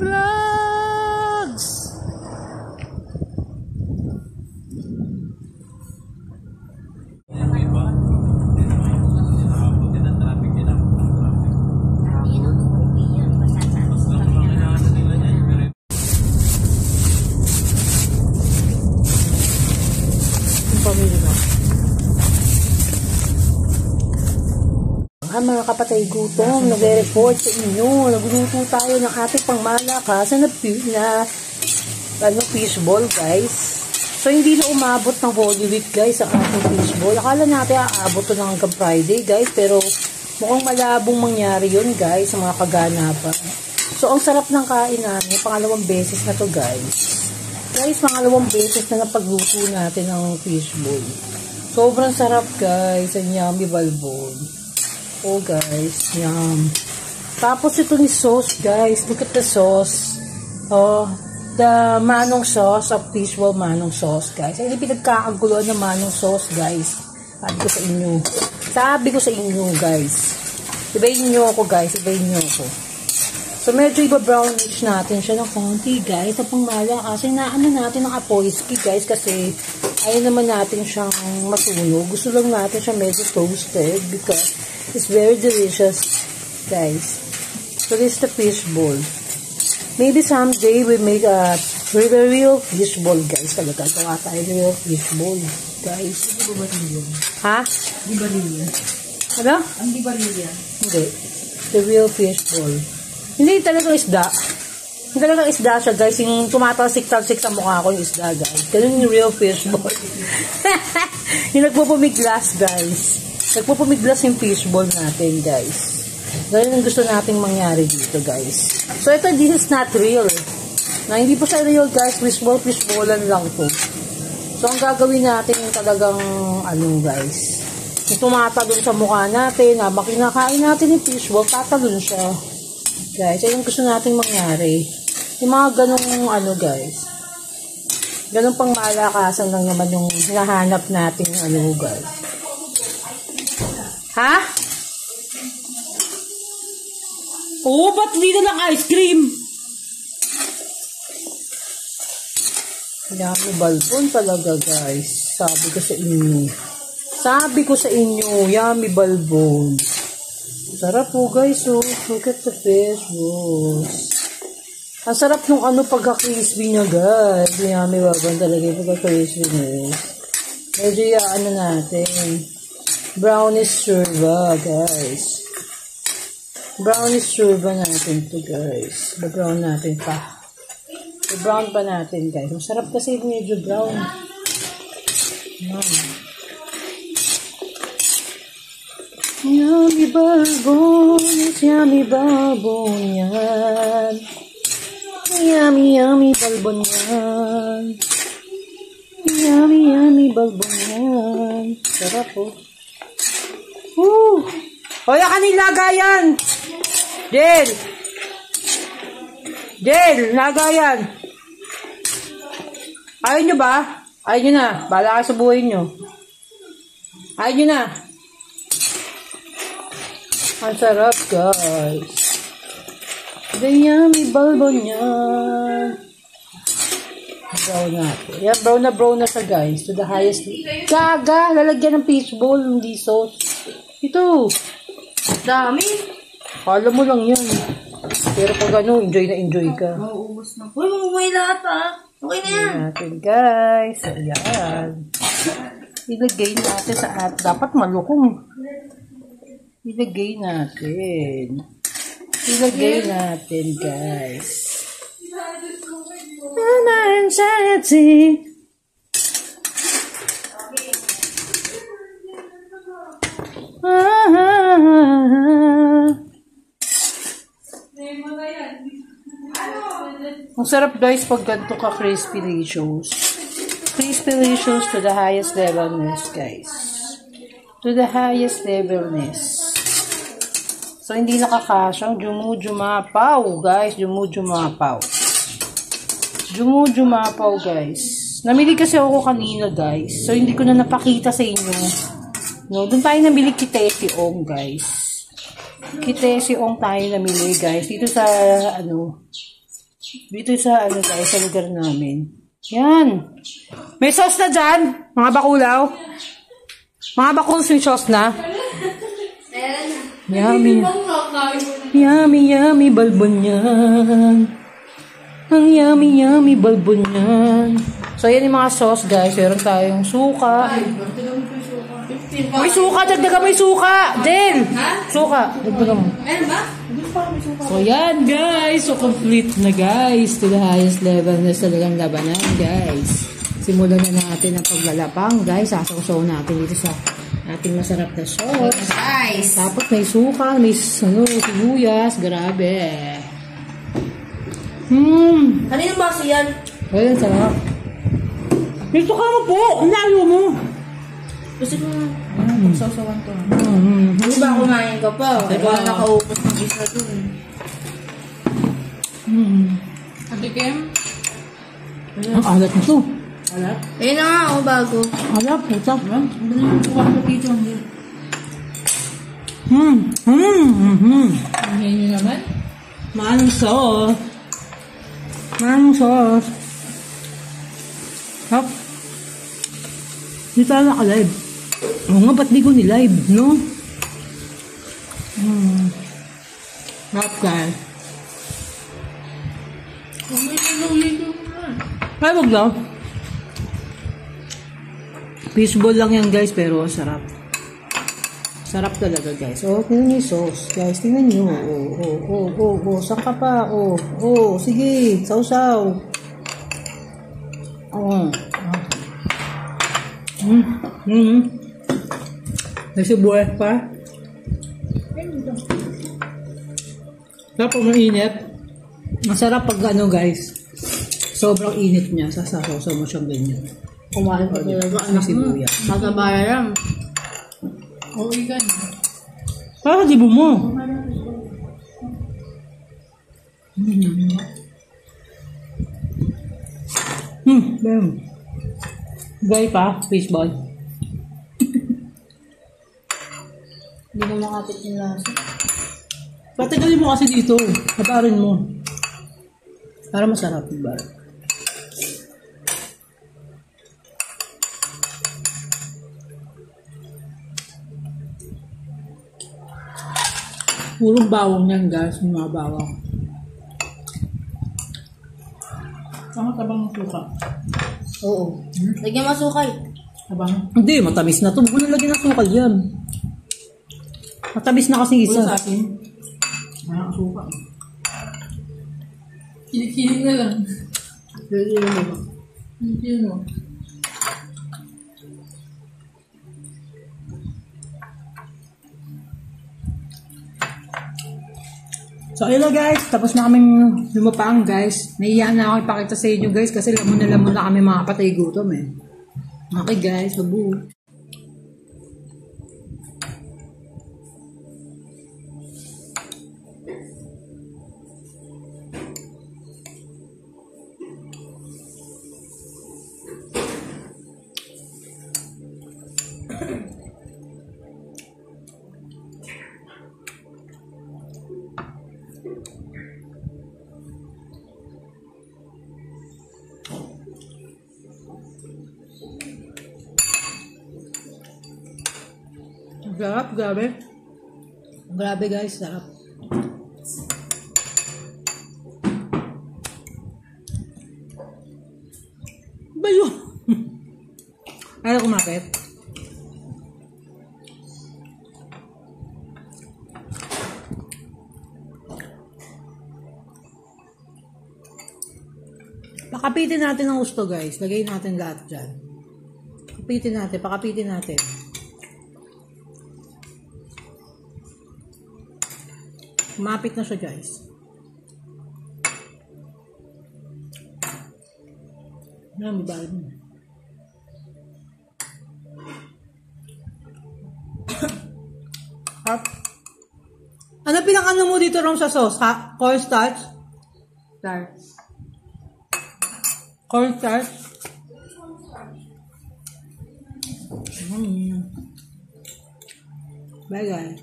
Vlogs! Mga kapatay gutom, nagre-report sa inyo. Nagluto tayo ng ating pangmalakas na fishball, guys. So, hindi na umabot ng Holy Week, guys, ang ating fishball. Akala natin aabot to hanggang Friday, guys. Pero, mukhang malabong mangyari yun, guys, sa mga kaganapan. So, ang sarap ng kain namin. Pangalawang beses na to, guys. Guys, pangalawang beses na napagluto natin ng fishball. Sobrang sarap, guys. Ang yummy balbon. Oh guys, yum. Tapos ito ni sauce, guys. Look at the sauce. Oh, the manong sauce of fishball manong sauce, guys. Hindi pinagkakaguluhan ng manong sauce, guys. Sabi ko sa inyo, guys. Ibayin nyo ako, guys. Ibayin nyo ako. So, medyo iba-brownish natin siya ng konti, guys. Sa pangmala, kasi naano natin ng apoyski, guys. Kasi, ayaw naman natin siyang masunog. Gusto lang natin siya medyo toasted because it's very delicious, guys. So, this is the fishball. Maybe someday we make a real fishball, guys. Talaga, gawa tayo real fishball, guys. Hindi ba baril? Ha? Hindi baril yan. Ano? Hindi baril yan. Hindi. The real fishball. Hindi talagang isda. Hindi talagang isda siya, guys. Yung tumatalsik-talsik sa mukha ko yung isda, guys. Ganun yung real fishball. Yung nagpupumiglas, guys. Nagpupumiglas yung fishball natin, guys. Ganun yung gusto nating mangyari dito, guys. So, ito, this is not real. Na hindi po sa real, guys. Fishballan lang to. So, ang gagawin natin yung talagang, guys. Yung tumatalon sa mukha natin, habang kinakain natin yung fishball, tatalon siya. Guys, ayun yung gusto nating mangyari. Yung mga ganong, guys. Ganong pang malakasan lang naman yung hinahanap natin, guys. Ha? Oo, ba't dito lang ice cream? Yummy balbon talaga, guys. Sabi ko sa inyo, yummy balbon. Sarap po, guys. Oh. Look at the fish balls. Ang sarap nung pagka-crispy niya, guys. Yummy balbon talaga yung pagka-crispy niya. Medyo natin. Brownish surba, guys. Brownish surba natin to, guys. Brown natin pa. I-brown pa natin, guys. Masarap kasi medyo brown. Yummy balbon. Yummy balbon yan. Yummy balbon yan. Yummy balbon yan. Sarap po. Hoy, kanila lagayan. Jel, lagayan. Ayaw nyo ba? Ayaw nyo na. Bahala kayo sa buhay nyo. Ayaw nyo na. Ang sarap, guys. The yummy balbon yan. Brown natin. Yan, brown na siya, guys. To the highest. Gaga! Lalagyan ng fishball. Hindi sauce. Ito. Dami. Kala mo lang yan. Pero pag enjoy na enjoy ka. Mauubos na. Uy, mamumay lahat Okay na yan. Natin, guys. Ayan. Ilagay natin sa dapat malukong. Ilagay natin, guys. Anxiety. Ang sarap, guys, pag ganito ka crispy-licious. Crispy-licious to the highest levelness, guys. To the highest levelness. So, hindi nakakasyang jumujumapaw, guys. Jumujumapaw, guys. Namili kasi ako kanina, guys. So, hindi ko na napakita sa inyo. No, doon tayo namili kitesiong, guys. Kitesiong tayo namili, guys. Dito sa, Dito sa, ano guys, sa lugar namin. Yan. May sauce na dyan, mga bakulaw. Mga bakulaw, may sauce na. Yummy. Yummy, yummy, balbon yan. Ang yummy, yummy, balbon yan. So, yan yung mga sauce, guys. Meron tayong suka. May suka, dagdagan mo yung suka. Del! Suka, dagdagan mo. Ayan ba? So, yan, guys. So, complete na, guys. To the highest level na talagang labanan, guys. Simulan na natin ang paglalapang, guys. Sasaw-saw natin dito sa ating masarap na sauce. Guys. Tapos may suka, may sibuyas. Grabe. Kanino ba kasi yan? Ayan, sarap. May suka mo po. Ang layo mo. Gusto mo magsasawan to. Hindi ba kumain ka pa? Diba nakaupos ng isa dun? Ate Kim? Ang alat na to. Alat? Ayun na nga ako bago. Alat, puta. Ang dali yung suka ko dito. Ang nyo naman? Manong sauce. Manong sauce. Hap. Hindi tayo naka-live. Oo nga, ba't di ko ni-live, no? Hap, guys. Ay, wag lang. Fishball lang yan, guys, pero sarap. Sarap talaga, guys. Oh, tingnan nyo yung sauce. Guys, tingnan nyo. Oh. Saan ka pa? Oh. Sige. Sausaw. May sibuyas pa. Sarap pag mainit. Masarap pag ano, guys. Sobrang init niya. Sasasaw mo siyang ganyan. Kumain ko talaga. May sibuyas. Magabara lang. Oo, ikan. Para di mo. Bam. Gay pa, fishball. Hindi mo makapit yung lasa. Patagalin mo kasi dito. Habarin mo. Para masarap, diba? Purong bawang yan, guys. Yung mga bawang. Tama tabang ng suka. Oo. Lagyan mo sukay. Tabang? Hindi, matamis na to. Huwag mo nalagyan ng sukal yan. Matamis na kasi isa. Sa atin. Wala ang suka. Kilig-kilig na lang. Pwede mo ba? Hindi mo. So, ayun na guys. Tapos na kaming lumapang guys. Nahiya na ako ipakita sa inyo guys kasi lamon na kami mga patay gutom eh. Okay guys, babu. Sarap, grabe. Grabe guys, sarap. Bayo! Ayaw kumapit. Pakapitin natin ang gusto guys. Lagay natin lahat dyan. Pakapitin natin. Kumapit na siya guys. Yan, bibalik mo. Ano pinakano mo dito rom sa sauce? Ha? Cornstarch? Cornstarch? Bye guys.